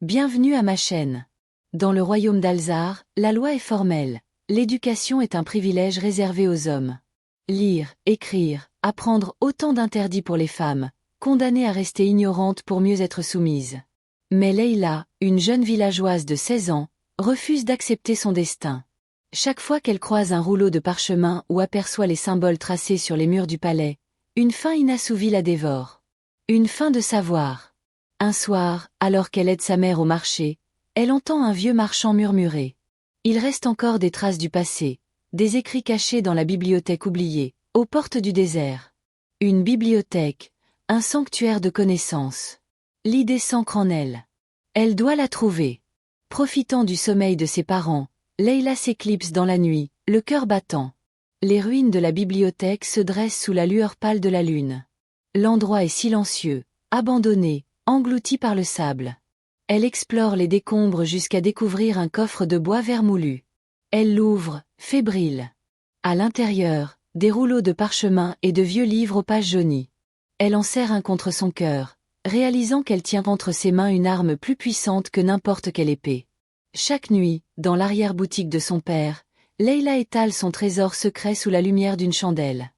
Bienvenue à ma chaîne. Dans le royaume d'Alzar, la loi est formelle. L'éducation est un privilège réservé aux hommes. Lire, écrire, apprendre, autant d'interdits pour les femmes, condamnées à rester ignorantes pour mieux être soumises. Mais Leila, une jeune villageoise de 16 ans, refuse d'accepter son destin. Chaque fois qu'elle croise un rouleau de parchemin ou aperçoit les symboles tracés sur les murs du palais, une faim inassouvie la dévore. Une faim de savoir. Un soir, alors qu'elle aide sa mère au marché, elle entend un vieux marchand murmurer. Il reste encore des traces du passé, des écrits cachés dans la bibliothèque oubliée, aux portes du désert. Une bibliothèque, un sanctuaire de connaissances. L'idée s'ancre en elle. Elle doit la trouver. Profitant du sommeil de ses parents, Leila s'éclipse dans la nuit, le cœur battant. Les ruines de la bibliothèque se dressent sous la lueur pâle de la lune. L'endroit est silencieux, abandonné, englouti par le sable. Elle explore les décombres jusqu'à découvrir un coffre de bois vermoulu. Elle l'ouvre, fébrile. À l'intérieur, des rouleaux de parchemin et de vieux livres aux pages jaunies. Elle en serre un contre son cœur, réalisant qu'elle tient entre ses mains une arme plus puissante que n'importe quelle épée. Chaque nuit, dans l'arrière-boutique de son père, Leila étale son trésor secret sous la lumière d'une chandelle.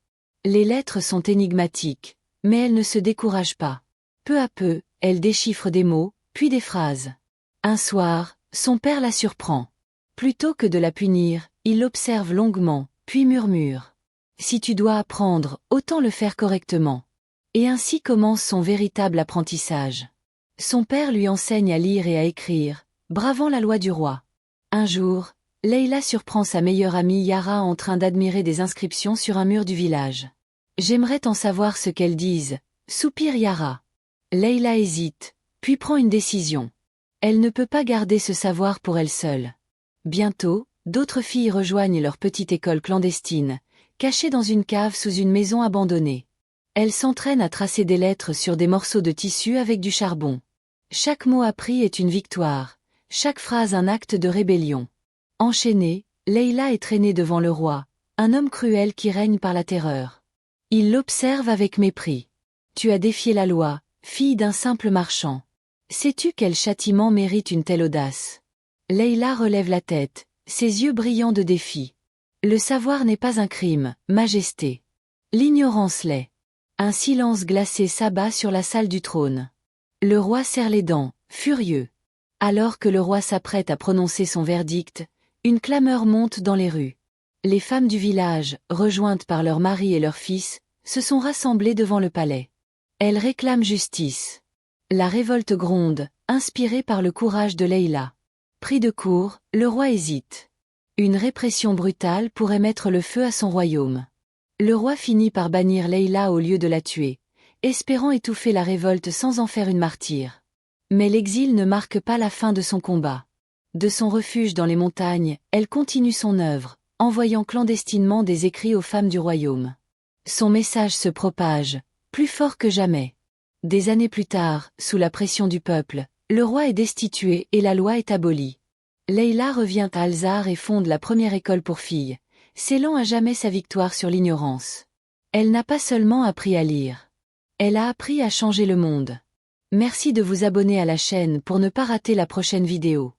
Les lettres sont énigmatiques, mais elle ne se décourage pas. Peu à peu, elle déchiffre des mots, puis des phrases. Un soir, son père la surprend. Plutôt que de la punir, il l'observe longuement, puis murmure. « Si tu dois apprendre, autant le faire correctement. » Et ainsi commence son véritable apprentissage. Son père lui enseigne à lire et à écrire, bravant la loi du roi. Un jour, Leila surprend sa meilleure amie Yara en train d'admirer des inscriptions sur un mur du village. « J'aimerais t'en savoir ce qu'elles disent », soupire Yara. Leila hésite, puis prend une décision. Elle ne peut pas garder ce savoir pour elle seule. Bientôt, d'autres filles rejoignent leur petite école clandestine, cachée dans une cave sous une maison abandonnée. Elles s'entraînent à tracer des lettres sur des morceaux de tissu avec du charbon. Chaque mot appris est une victoire, chaque phrase un acte de rébellion. Enchaînée, Leila est traînée devant le roi, un homme cruel qui règne par la terreur. Il l'observe avec mépris. « Tu as défié la loi, fille d'un simple marchand. Sais-tu quel châtiment mérite une telle audace ?» Leila relève la tête, ses yeux brillants de défi. Le savoir n'est pas un crime, majesté. L'ignorance l'est. Un silence glacé s'abat sur la salle du trône. Le roi serre les dents, furieux. Alors que le roi s'apprête à prononcer son verdict, une clameur monte dans les rues. Les femmes du village, rejointes par leurs maris et leurs fils, se sont rassemblées devant le palais. Elles réclament justice. La révolte gronde, inspirée par le courage de Leila. Pris de court, le roi hésite. Une répression brutale pourrait mettre le feu à son royaume. Le roi finit par bannir Leila au lieu de la tuer, espérant étouffer la révolte sans en faire une martyre. Mais l'exil ne marque pas la fin de son combat. De son refuge dans les montagnes, elle continue son œuvre, envoyant clandestinement des écrits aux femmes du royaume. Son message se propage, plus fort que jamais. Des années plus tard, sous la pression du peuple, le roi est destitué et la loi est abolie. Leila revient à Alzar et fonde la première école pour filles, scellant à jamais sa victoire sur l'ignorance. Elle n'a pas seulement appris à lire. Elle a appris à changer le monde. Merci de vous abonner à la chaîne pour ne pas rater la prochaine vidéo.